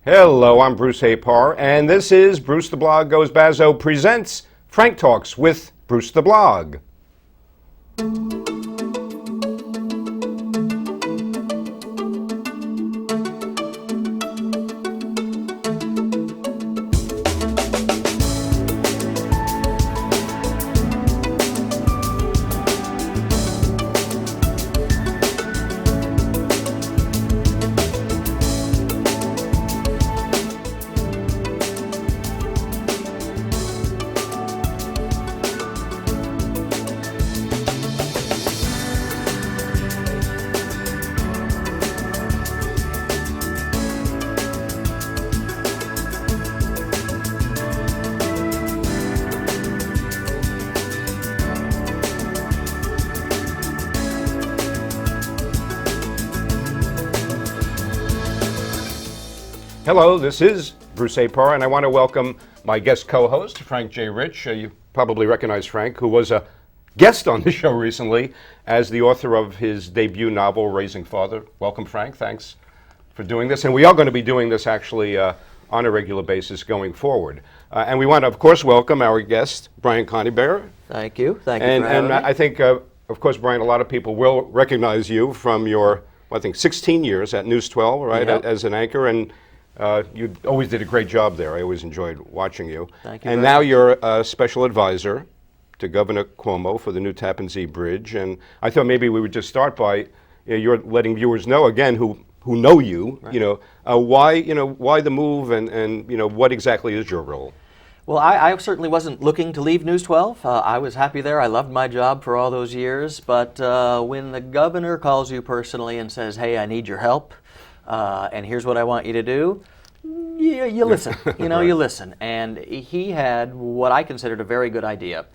Hello, I'm Bruce Apar, and this is Bruce the Blog Goes Bazzo presents Frank Talks with Bruce the Blog. Hello, this is Bruce Apar, and I want to welcome my guest co-host, Frank J. Rich. You probably recognize Frank, who was a guest on the show recently as the author of his debut novel, Raising Father. Welcome, Frank. Thanks for doing this. And we are going to be doing this actually on a regular basis going forward. And we want to, of course, welcome our guest, Brian Conybeare. Thank you. Thank you for having me. And I think, of course, Brian, a lot of people will recognize you from your, I think, 16 years at News 12, right, Yep. as an anchor. And you always did a great job there. I always enjoyed watching you. Thank you. And now you're a special advisor to Governor Cuomo for the new Tappan Zee Bridge. And I thought maybe we would just start by you're letting viewers know again who know you. Right. Why the move and what exactly is your role? Well, I certainly wasn't looking to leave News 12. I was happy there. I loved my job for all those years. But when the governor calls you personally and says, "Hey, I need your help," and here's what I want you to do, you listen. Right. You listen. And he had what I considered a very good idea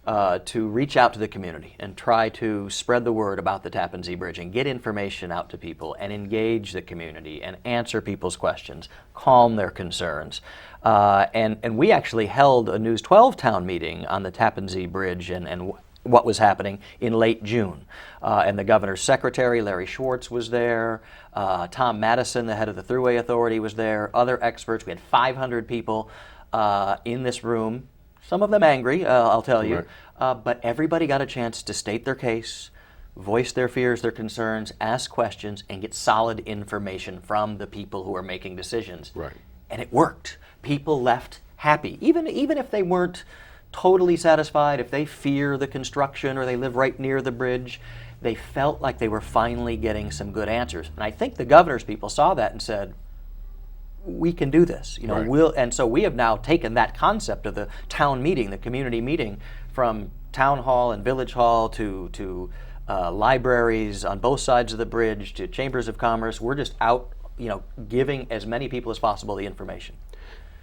to reach out to the community and try to spread the word about the Tappan Zee Bridge and get information out to people and engage the community and answer people's questions, calm their concerns. And we actually held a News 12 town meeting on the Tappan Zee Bridge and what was happening in late June. And the governor's secretary, Larry Schwartz, was there. Tom Madison, the head of the Thruway Authority, was there. Other experts. We had 500 people in this room, some of them angry, I'll tell you. Right. But everybody got a chance to state their case, voice their fears, their concerns, ask questions, and get solid information from the people who are making decisions. Right. And it worked. People left happy, even if they weren't totally satisfied, if they fear the construction or they live right near the bridge, they felt like they were finally getting some good answers. And I think the governor's people saw that and said, we can do this. Right. And so we have now taken that concept of the town meeting, the community meeting, from town hall and village hall to libraries on both sides of the bridge to chambers of commerce. We're just out, giving as many people as possible the information.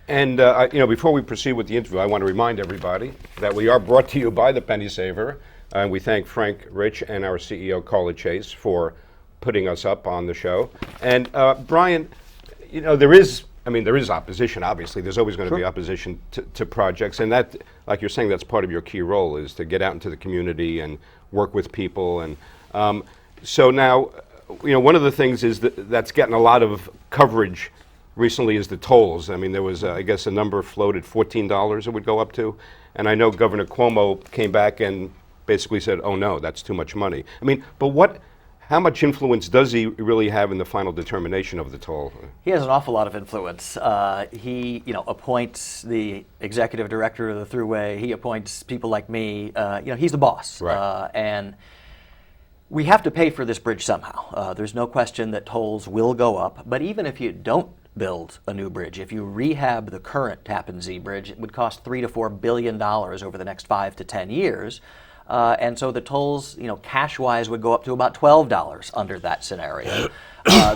And before we proceed with the interview, I want to remind everybody that we are brought to you by the Penny Saver, and we thank Frank Rich and our CEO Carla Chase for putting us up on the show. And Brian, there is opposition. Obviously, there's always going to be opposition to projects, and that, like you're saying, that's part of your key role is to get out into the community and work with people. And so now, one of the things is that's getting a lot of coverage recently is the tolls. I mean, there was, I guess, a number floated, $14 it would go up to. And I know Governor Cuomo came back and basically said, oh no, that's too much money. I mean, but how much influence does he really have in the final determination of the toll? He has an awful lot of influence. He, appoints the executive director of the Thruway. He appoints people like me. He's the boss. Right. And we have to pay for this bridge somehow. There's no question that tolls will go up. But even if you don't build a new bridge, if you rehab the current Tappan Zee Bridge, it would cost $3 to $4 billion over the next 5 to 10 years. And so the tolls, cash-wise would go up to about $12 under that scenario.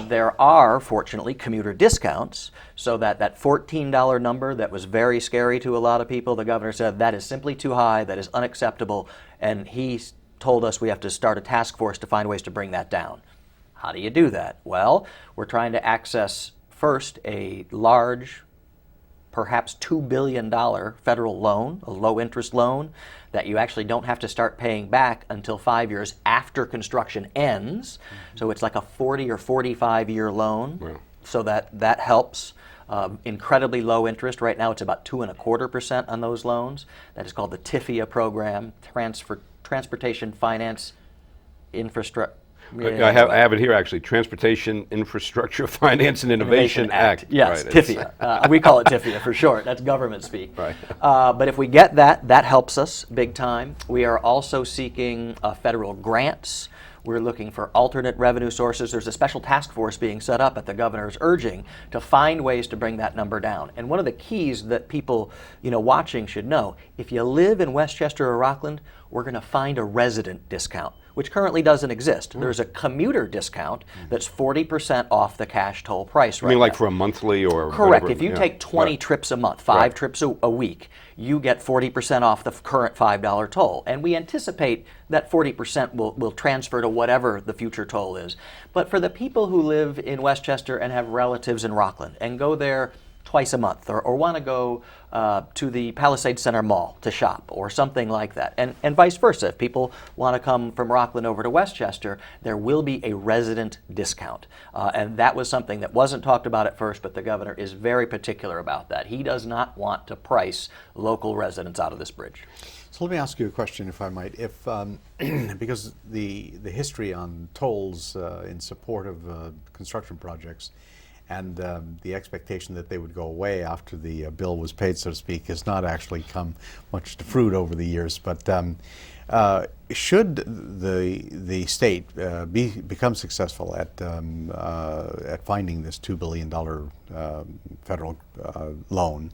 There are, fortunately, commuter discounts, so that $14 number that was very scary to a lot of people, the governor said that is simply too high, that is unacceptable, and he told us we have to start a task force to find ways to bring that down. How do you do that? Well, we're trying to access first a large, perhaps $2 billion federal loan, a low-interest loan, that you actually don't have to start paying back until 5 years after construction ends. Mm-hmm. So it's like a 40 or 45-year loan. Wow. So that helps. incredibly low interest. Right now it's about 2.25% on those loans. That is called the TIFIA program, Transportation Finance Infrastructure. I have it here actually. Transportation Infrastructure Finance and Innovation Act. Yes, right, TIFIA. We call it TIFIA for short. That's government speak. Right. But if we get that, that helps us big time. We are also seeking federal grants. We're looking for alternate revenue sources. There's a special task force being set up at the governor's urging to find ways to bring that number down. And one of the keys that people, watching should know, if you live in Westchester or Rockland, we're going to find a resident discount, which currently doesn't exist. There's a commuter discount that's 40% off the cash toll price right I mean, like now. for a monthly or Correct. whatever, If you yeah. take 20 trips a month, 5 trips a week, you get 40% off the current $5 toll. And we anticipate that 40% will transfer to whatever the future toll is. But for the people who live in Westchester and have relatives in Rockland and go there twice a month, or want to go to the Palisades Center Mall to shop or something like that, and vice versa. If people want to come from Rockland over to Westchester, there will be a resident discount. And that was something that wasn't talked about at first, but the governor is very particular about that. He does not want to price local residents out of this bridge. So let me ask you a question, if I might. If because the history on tolls in support of construction projects and the expectation that they would go away after the bill was paid, so to speak, has not actually come much to fruit over the years. But should the state become successful at finding this $2 billion federal loan,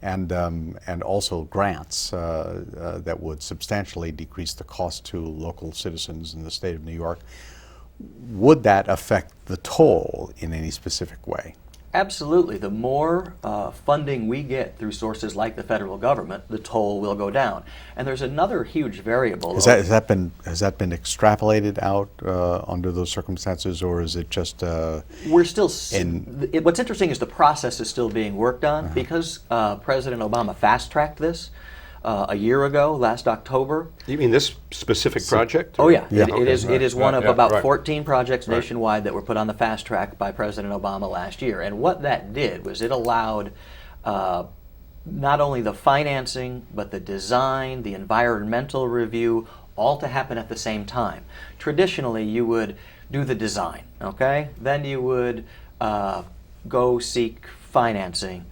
and also grants that would substantially decrease the cost to local citizens in the state of New York, would that affect the toll in any specific way? Absolutely. The more funding we get through sources like the federal government, the toll will go down. And there's another huge variable. Has that been extrapolated out under those circumstances, or is it just we're still what's interesting is the process is still being worked on because President Obama fast-tracked this a year ago, last October. You mean this specific project? Oh yeah, Yeah. It is one of about 14 projects Right. nationwide that were put on the fast track by President Obama last year. And what that did was it allowed not only the financing, but the design, the environmental review, all to happen at the same time. Traditionally, you would do the design, okay? Then you would go seek financing,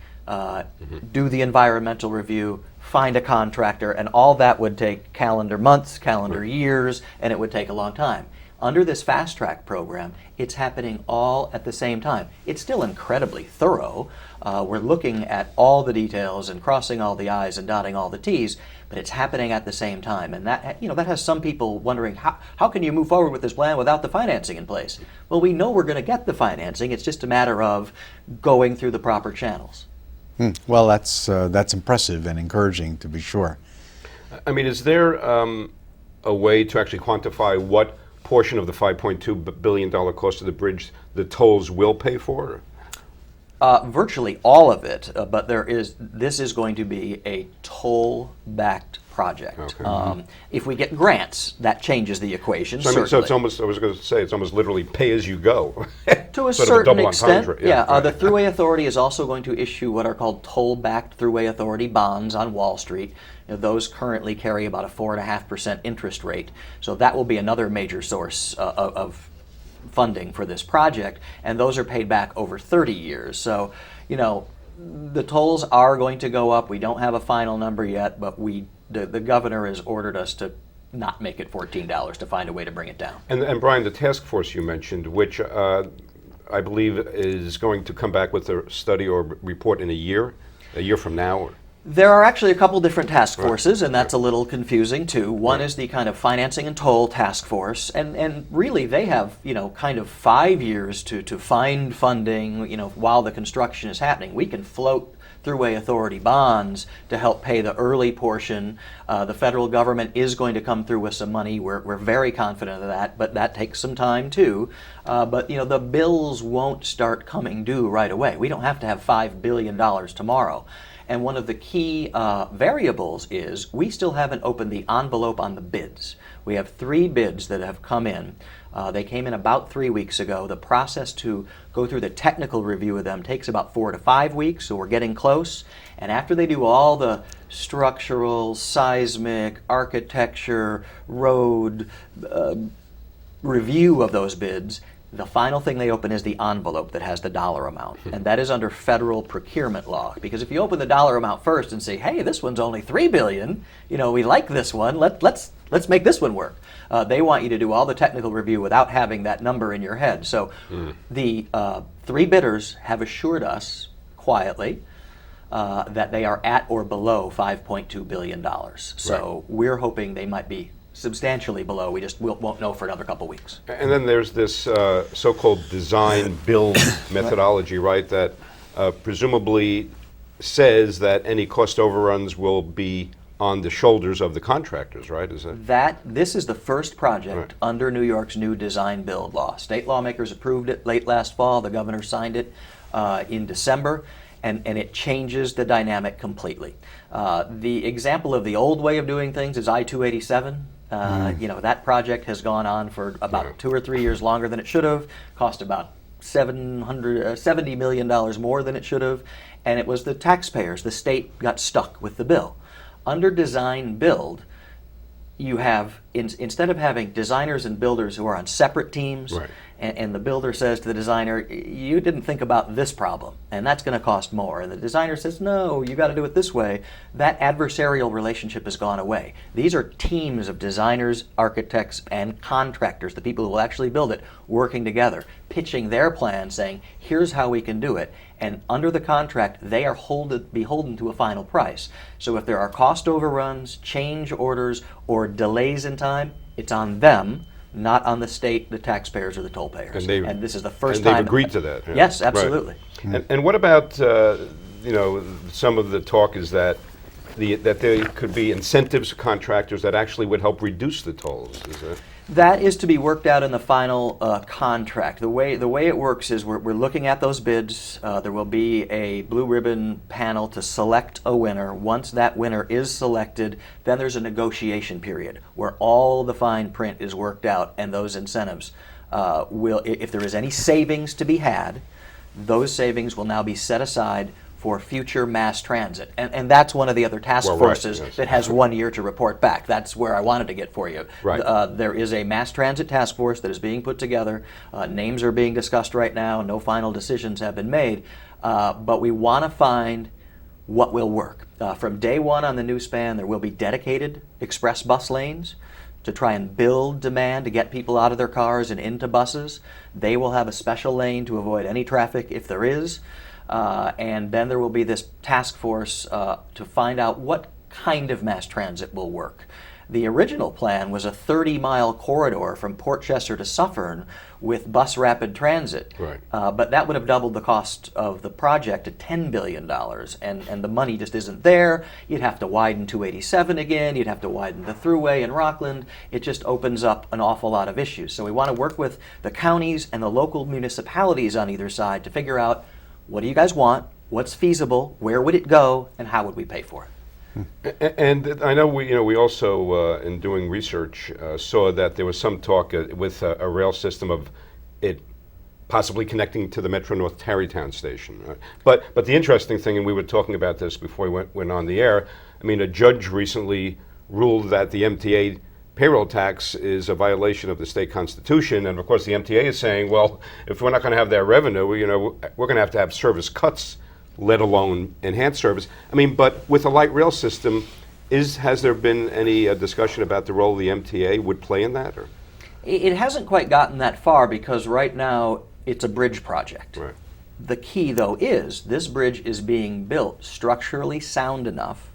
do the environmental review, find a contractor, and all that would take calendar months, calendar years, and it would take a long time. Under this fast track program, it's happening all at the same time. It's still incredibly thorough. We're looking at all the details and crossing all the I's and dotting all the T's, but it's happening at the same time. And that, that has some people wondering, how can you move forward with this plan without the financing in place? Well, we know we're going to get the financing. It's just a matter of going through the proper channels. Well, that's impressive and encouraging, to be sure. I mean, is there a way to actually quantify what portion of the $5.2 billion cost of the bridge the tolls will pay for? Virtually all of it, but this is going to be a toll-backed project. Okay. If we get grants, that changes the equation. So, I mean, so it's certainly. almost, I was going to say, it's almost literally pay as you go. To a Sort of certain double extent, entendre. yeah. Right. The Thruway Authority is also going to issue what are called toll-backed Thruway Authority bonds on Wall Street. Those currently carry about a 4.5% interest rate. So that will be another major source of funding for this project, and those are paid back over 30 years. So, the tolls are going to go up. We don't have a final number yet, but the governor has ordered us to not make it $14, to find a way to bring it down. And Brian, the task force you mentioned, which I believe is going to come back with a study or report in a year from now. There are actually a couple different task forces, and that's a little confusing too. One is the kind of financing and toll task force, and really they have kind of 5 years to find funding while the construction is happening. We can float Thruway Authority bonds to help pay the early portion. The federal government is going to come through with some money. We're very confident of that, but that takes some time too. But the bills won't start coming due right away. We don't have to have $5 billion tomorrow. And one of the key variables is we still haven't opened the envelope on the bids. We have 3 bids that have come in. They came in about 3 weeks ago. The process to go through the technical review of them takes about 4 to 5 weeks, so we're getting close. And after they do all the structural, seismic, architecture, road review of those bids, the final thing they open is the envelope that has the dollar amount, and that is under federal procurement law. Because if you open the dollar amount first and say, "Hey, this one's only $3 billion," we like this one. Let's make this one work. They want you to do all the technical review without having that number in your head. So the 3 bidders have assured us quietly that they are at or below $5.2 billion. So we're hoping they might be substantially below. We just won't know for another couple weeks. And then there's this so-called design-build methodology, right, that presumably says that any cost overruns will be on the shoulders of the contractors, right? Is that? This is the first project under New York's new design-build law. State lawmakers approved it late last fall. The governor signed it in December. And it changes the dynamic completely. The example of the old way of doing things is I-287. That project has gone on for about 2 or 3 years longer than it should have, cost about $70 million more than it should have, and it was the taxpayers, the state got stuck with the bill. Under design build, you have, instead of having designers and builders who are on separate teams, and the builder says to the designer, "You didn't think about this problem, and that's going to cost more," and the designer says, "No, you got to do it this way," that adversarial relationship has gone away. These are teams of designers, architects, and contractors, the people who will actually build it, working together, pitching their plan, saying, "Here's how we can do it." And under the contract, they are beholden to a final price. So if there are cost overruns, change orders, or delays in time, it's on them, not on the state, the taxpayers, or the toll payers. And this is the first time. And they've agreed to that. Yeah. Yes, absolutely. Right. And what about, some of the talk is that that there could be incentives to contractors that actually would help reduce the tolls? That is to be worked out in the final contract. The way it works is we're looking at those bids. There will be a blue ribbon panel to select a winner. Once that winner is selected, then there's a negotiation period where all the fine print is worked out, and those incentives will, if there is any savings to be had, those savings will now be set aside for future mass transit. And that's one of the other task forces that has 1 year to report back. That's where I wanted to get for you. There is a mass transit task force that is being put together. Names are being discussed right now. No final decisions have been made. But we want to find what will work. From day one on the new span, there will be dedicated express bus lanes to try and build demand to get people out of their cars and into buses. They will have a special lane to avoid any traffic if there is. And then there will be this task force to find out what kind of mass transit will work. The original plan was a 30-mile corridor from Port Chester to Suffern with bus rapid transit. But that would have doubled the cost of the project to $10 billion, and the money just isn't there. You'd have to widen 287 again, you'd have to widen the thruway in Rockland. It just opens up an awful lot of issues. So we want to work with the counties and the local municipalities on either side to figure out, what do you guys want? What's feasible? Where would it go? And how would we pay for it? And I know we also in doing research saw that there was some talk with a rail system of it possibly connecting to the Metro North Tarrytown station. But the interesting thing, and we were talking about this before we went on the air. I mean, a judge recently ruled that the MTA payroll tax is a violation of the state constitution, and of course the MTA is saying, well, if we're not going to have that revenue, we're going to have service cuts, let alone enhanced service. I mean, but with a light rail system, has there been any discussion about the role the MTA would play in that? Or? It hasn't quite gotten that far because right now it's a bridge project. The key, though, is this bridge is being built structurally sound enough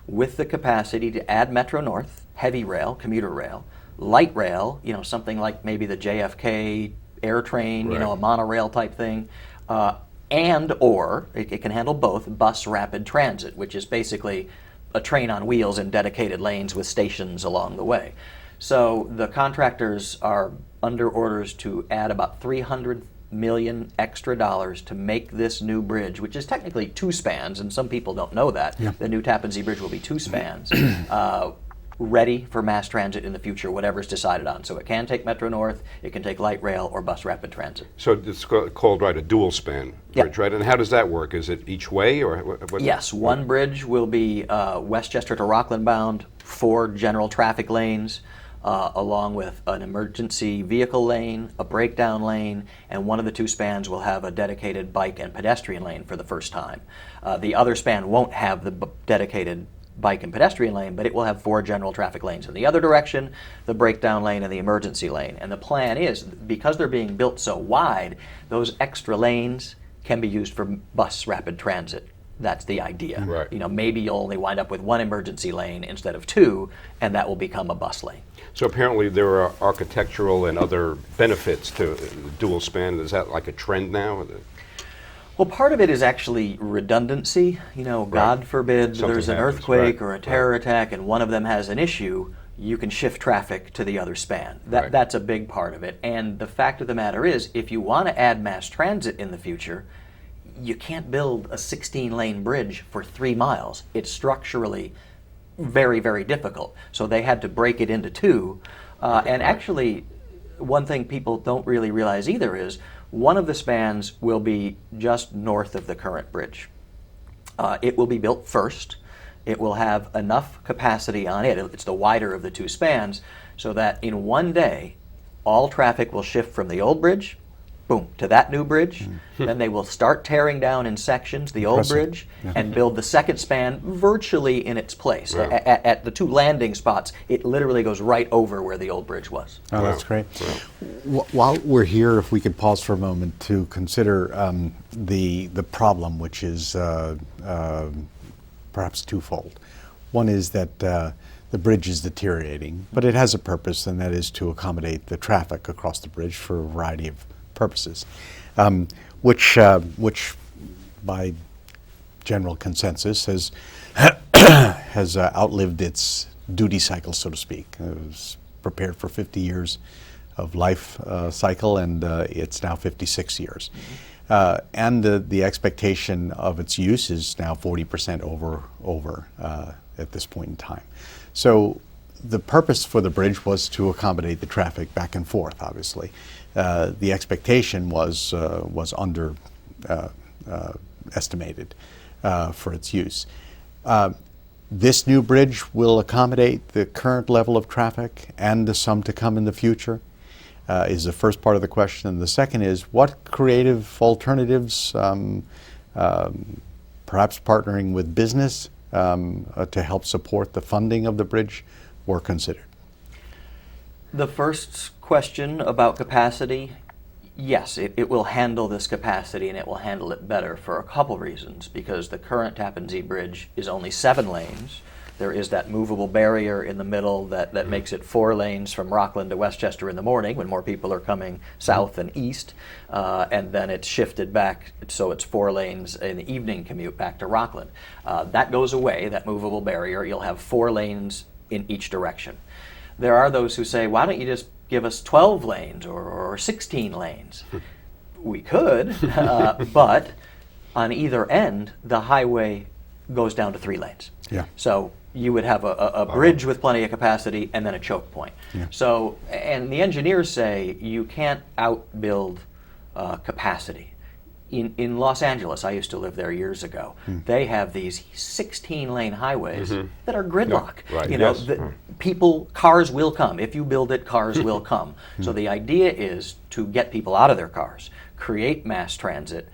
with the capacity to add Metro North, heavy rail, commuter rail, light rail, something like maybe the JFK air train, a monorail type thing, or it can handle both bus rapid transit, which is basically a train on wheels in dedicated lanes with stations along the way. So the contractors are under orders to add about $300 million extra dollars to make this new bridge, which is technically 2 spans, and some people don't know that. Yeah. The new Tappan Zee Bridge will be 2 spans, ready for mass transit in the future, whatever's decided on. So it can take Metro North, it can take light rail, or bus rapid transit. So it's called, right, a dual span Yep. bridge, right? And how does that work? Is it each way, or what? Yes, one bridge will be Westchester to Rockland bound, 4 general traffic lanes, along with an emergency vehicle lane, a breakdown lane, and one of the 2 spans will have a dedicated bike and pedestrian lane for the first time. The other span won't have the dedicated bike and pedestrian lane, but it will have 4 general traffic lanes in the other direction, the breakdown lane and the emergency lane. And the plan is, because they're being built so wide, those extra lanes can be used for bus rapid transit. That's the idea. Right. You know, maybe you'll only wind up with 1 emergency lane instead of 2, and that will become a bus lane. So apparently there are architectural and other benefits to dual span. Is that like a trend now? Well, part of it is actually redundancy. You know, God forbid Something there's an happens, earthquake right, or a terror attack and one of them has an issue, you can shift traffic to the other span. Right. That's a big part of it. And the fact of the matter is, if you want to add mass transit in the future, you can't build a 16-lane bridge for 3 miles. It's structurally very, very difficult. So they had to break it into 2. And actually, one thing people don't really realize either is one of the spans will be just north of the current bridge. It will be built first. It will have enough capacity on it. It's the wider of the 2 spans, so that in one day, all traffic will shift from the old bridge, boom, to that new bridge. Then they will start tearing down in sections the old Impressive. bridge Yeah. and build the second span virtually in its place. Wow. At the 2 landing spots, it literally goes right over where the old bridge was. Oh, that's Wow. great. While we're here, if we could pause for a moment to consider the problem, which is perhaps twofold. One is that the bridge is deteriorating, but it has a purpose, and that is to accommodate the traffic across the bridge for a variety of purposes, which by general consensus has outlived its duty cycle, so to speak. It was prepared for 50 years of life cycle, and it's now 56 years. And the expectation of its use is now 40% over at this point in time. So the purpose for the bridge was to accommodate the traffic back and forth, obviously. The expectation was estimated for its use. This new bridge will accommodate the current level of traffic and the some to come in the future, is the first part of the question. And the second is, what creative alternatives, perhaps partnering with business to help support the funding of the bridge, were considered? The first question about capacity, yes, it will handle this capacity, and it will handle it better for a couple reasons. Because the current Tappan Zee Bridge is only 7 lanes. There is that movable barrier in the middle that makes it 4 lanes from Rockland to Westchester in the morning when more people are coming south and east. And then it's shifted back, so it's 4 lanes in the evening commute back to Rockland. That goes away, that movable barrier. You'll have 4 lanes in each direction. There are those who say, why don't you just give us 12 lanes or 16 lanes? We could, but on either end, the highway goes down to 3 lanes. Yeah. So you would have a bridge with plenty of capacity and then a choke point. Yeah. So, and the engineers say you can't outbuild capacity. In Los Angeles, I used to live there years ago, they have these 16-lane highways that are gridlock. Yeah, right, You know, yes. cars will come. If you build it, cars will come. So the idea is to get people out of their cars, create mass transit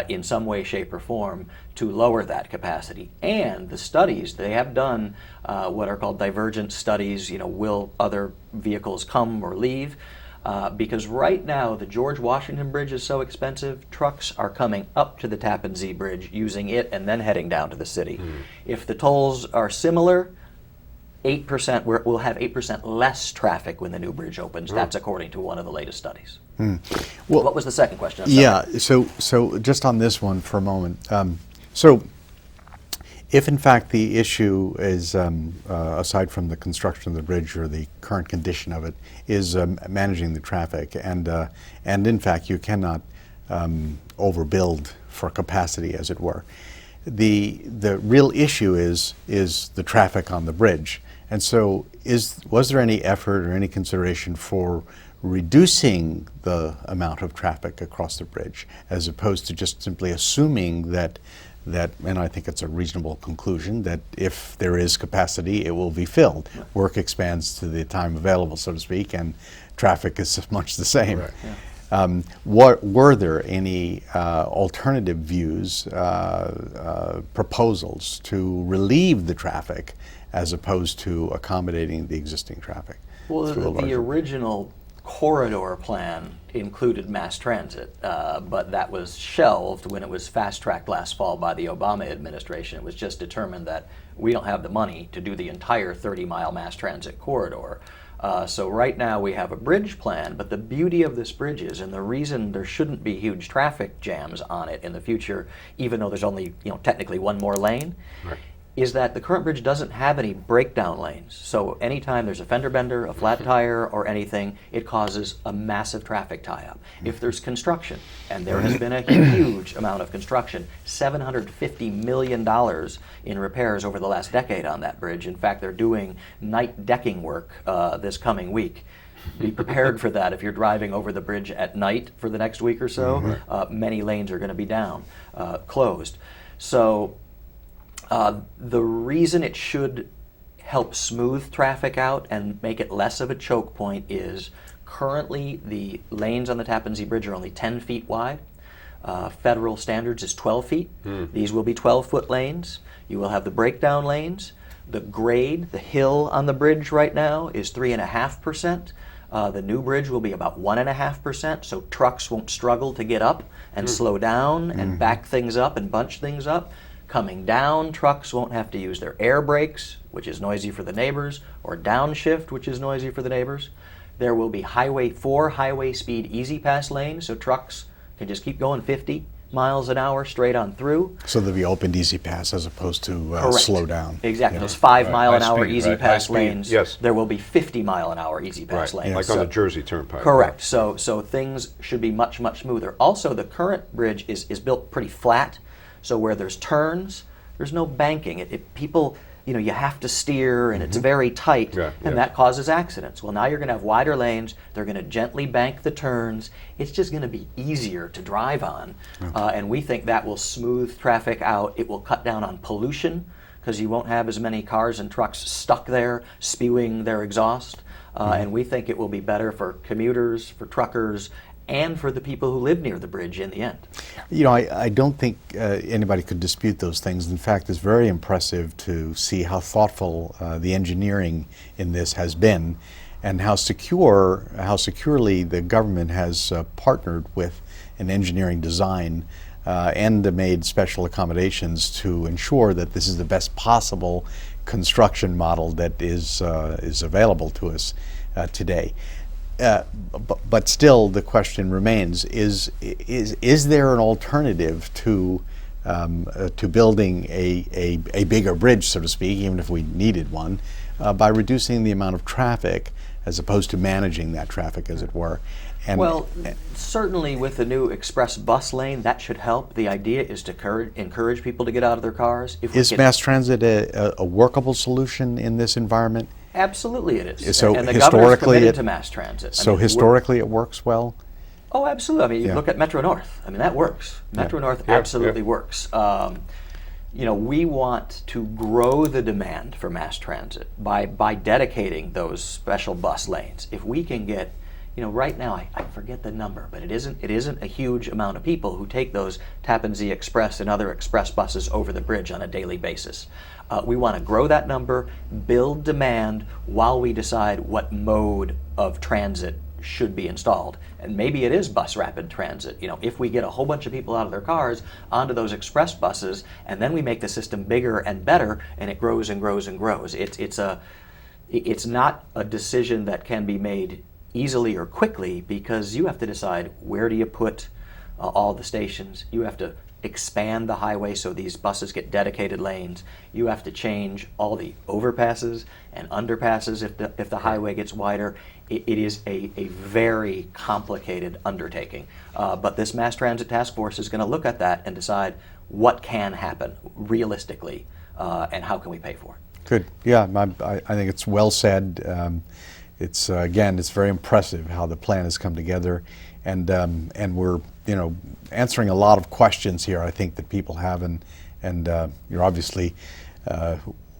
in some way, shape, or form to lower that capacity. And the studies, they have done what are called divergent studies, you know, will other vehicles come or leave? Because right now the George Washington Bridge is so expensive, trucks are coming up to the Tappan Zee Bridge using it and then heading down to the city. If the tolls are similar, 8%, we'll have 8% less traffic when the new bridge opens. That's according to one of the latest studies. Well, What was the second question? I'm sorry. yeah, so just on this one for a moment. So if in fact the issue is, aside from the construction of the bridge or the current condition of it, is managing the traffic, and in fact you cannot overbuild for capacity, as it were. The real issue is the traffic on the bridge. And so was there any effort or any consideration for reducing the amount of traffic across the bridge, as opposed to just simply assuming that, and I think it's a reasonable conclusion, that if there is capacity, it will be filled. Work expands to the time available, so to speak, and traffic is much the same. Right. Were there any alternative views, proposals to relieve the traffic as opposed to accommodating the existing traffic? Well, through a the larger- original corridor plan included mass transit, but that was shelved when it was fast-tracked last fall by the Obama administration. It was just determined that we don't have the money to do the entire 30-mile mass transit corridor. So right now we have a bridge plan, but the beauty of this bridge is, and the reason there shouldn't be huge traffic jams on it in the future, even though there's only technically one more lane, Right. is that the current bridge doesn't have any breakdown lanes. So anytime there's a fender bender, a flat tire, or anything, it causes a massive traffic tie-up. If there's construction, and there has been a huge amount of construction, $750 million in repairs over the last decade on that bridge. In fact, they're doing night decking work this coming week. Be prepared for that if you're driving over the bridge at night for the next week or so. Many lanes are going to be down, closed. So the reason it should help smooth traffic out and make it less of a choke point is currently the lanes on the Tappan Zee Bridge are only 10 feet wide. Federal standards is 12 feet. These will be 12-foot lanes. You will have the breakdown lanes. The grade, the hill on the bridge right now is 3.5%. The new bridge will be about 1.5%, so trucks won't struggle to get up and slow down and back things up and bunch things up. Coming down, trucks won't have to use their air brakes, which is noisy for the neighbors, or downshift, which is noisy for the neighbors. There will be four highway speed easy pass lanes, so trucks can just keep going 50 miles an hour straight on through. So there'll be opened easy pass as opposed to Correct. slow down. Exactly. Yeah. Those 5 Right. mile an High hour speed, easy right. pass High speed, lanes. yes. There will be 50 mile an hour easy pass Right. lanes. Like on the Jersey Turnpike. Correct. So things should be much, much smoother. Also, the current bridge is built pretty flat, so where there's turns, there's no banking. People, you have to steer, and it's very tight, Yeah, and yeah. that causes accidents. Well, now you're going to have wider lanes. They're going to gently bank the turns. It's just going to be easier to drive on, and we think that will smooth traffic out. It will cut down on pollution because you won't have as many cars and trucks stuck there spewing their exhaust, and we think it will be better for commuters, for truckers, and for the people who live near the bridge in the end. I don't think anybody could dispute those things. In fact, it's very impressive to see how thoughtful the engineering in this has been, and how securely the government has partnered with an engineering design and made special accommodations to ensure that this is the best possible construction model that is available to us today. But still, the question remains: is there an alternative to building a bigger bridge, so to speak, even if we needed one, by reducing the amount of traffic as opposed to managing that traffic, as it were? And, Well, certainly with the new express bus lane, that should help. The idea is to encourage people to get out of their cars. If we is can- mass transit a workable solution in this environment? Absolutely it is. So and the governor's historically committed it- to mass transit. So we're- historically, it works well. Oh, absolutely. I mean, you Yeah. look at Metro North. I mean, that works. Metro North Yeah, absolutely yeah. works. We want to grow the demand for mass transit by dedicating those special bus lanes. If we can get, right now I forget the number, but it isn't a huge amount of people who take those Tappan Zee Express and other express buses over the bridge on a daily basis. We want to grow that number, build demand while we decide what mode of transit should be installed. And maybe it is bus rapid transit. If we get a whole bunch of people out of their cars onto those express buses, and then we make the system bigger and better, and it grows and grows and grows. It's not a decision that can be made easily or quickly, because you have to decide, where do you put all the stations? You have to expand the highway so these buses get dedicated lanes. You have to change all the overpasses and underpasses if the highway gets wider. It is a very complicated undertaking. But this Mass Transit Task Force is going to look at that and decide what can happen realistically and how can we pay for it. Good. Yeah, I think it's well said. It's again, it's very impressive how the plan has come together, and we're answering a lot of questions here. I think that people have, and you're obviously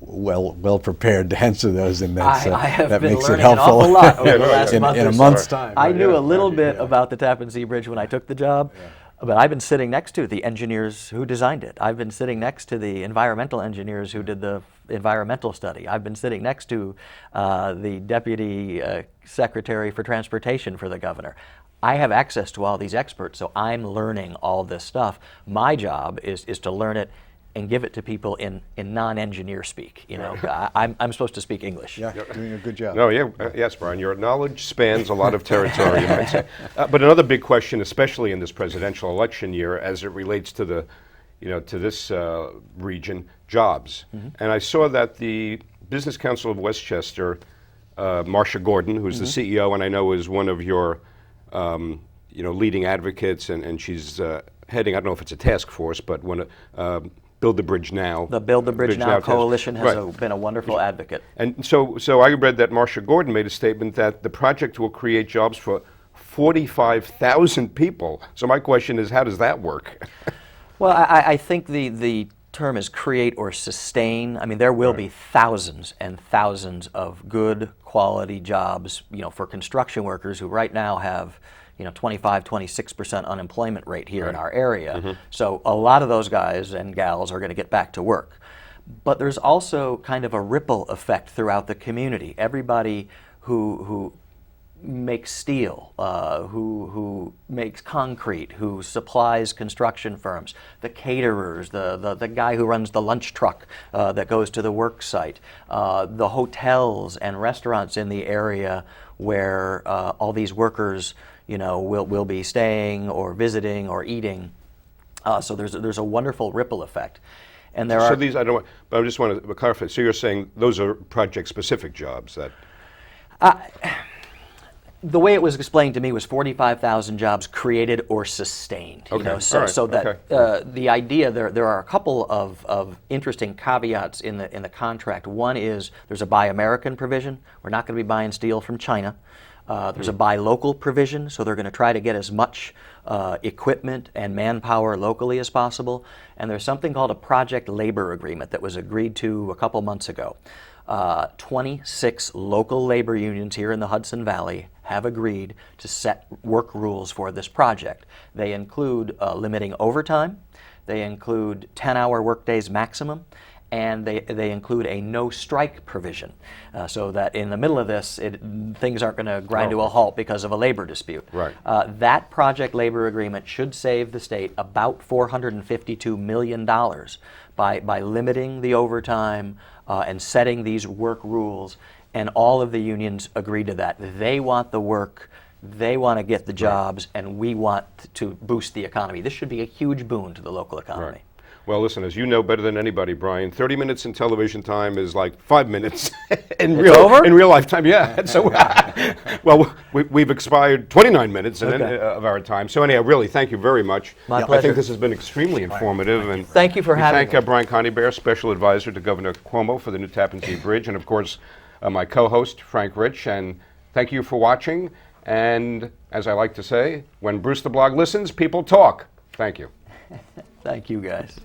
well prepared to answer those, and that's, I have that been makes it learning an helpful awful lot over the last month in or a so. month's time. I knew a little bit about the Tappan Zee Bridge when I took the job. But I've been sitting next to the engineers who designed it. I've been sitting next to the environmental engineers who did the environmental study. I've been sitting next to the Deputy Secretary for Transportation for the governor. I have access to all these experts, so I'm learning all this stuff. My job is to learn it and give it to people in non-engineer speak. I'm supposed to speak English. Yeah, doing a good job. No, yes, Brian, your knowledge spans a lot of territory, you might say. But another big question, especially in this presidential election year, as it relates to the, to this region, jobs. And I saw that the Business Council of Westchester, Marcia Gordon, who's the CEO, and I know is one of your, leading advocates, and she's heading, I don't know if it's a task force, but Build the Bridge Now. The Build the Bridge Now Coalition has Right. been a wonderful advocate. And so I read that Marcia Gordon made a statement that the project will create jobs for 45,000 people. So my question is, how does that work? Well, I think the term is create or sustain. I mean, there will be thousands and thousands of good quality jobs, for construction workers who right now have 25, 26% unemployment rate here in our area. So a lot of those guys and gals are going to get back to work. But there's also kind of a ripple effect throughout the community. Everybody who makes steel, who makes concrete, who supplies construction firms, the caterers, the guy who runs the lunch truck that goes to the work site, the hotels and restaurants in the area where all these workers will be staying or visiting or eating. So there's a wonderful ripple effect. And there are these, but I just want to clarify. So you're saying those are project-specific jobs that... The way it was explained to me was 45,000 jobs created or sustained. The idea, there are a couple of interesting caveats in the contract. One is there's a Buy American provision. We're not going to be buying steel from China. There's a buy local provision, so they're going to try to get as much equipment and manpower locally as possible. And there's something called a project labor agreement that was agreed to a couple months ago. 26 local labor unions here in the Hudson Valley have agreed to set work rules for this project. They include limiting overtime, they include 10-hour workdays maximum, and they include a no strike provision, so that in the middle of this, things aren't going to grind to a halt because of a labor dispute. Right. That project labor agreement should save the state about $452 million by limiting the overtime and setting these work rules, and all of the unions agreed to that. They want the work, they want to get the jobs, and we want to boost the economy. This should be a huge boon to the local economy. Right. Well, listen, as you know better than anybody, Brian, 30 minutes in television time is like 5 minutes in real life time. Yeah. So, well, we've expired 29 minutes of our time. So anyhow, really, thank you very much. My I pleasure. think this has been extremely informative. And Thank you for having me. Thank Brian Conybeare, Special Advisor to Governor Cuomo for the new Tappan Zee Bridge, and of course, my co-host, Frank Rich. And thank you for watching. And as I like to say, when Bruce the Blog listens, people talk. Thank you. Thank you, guys.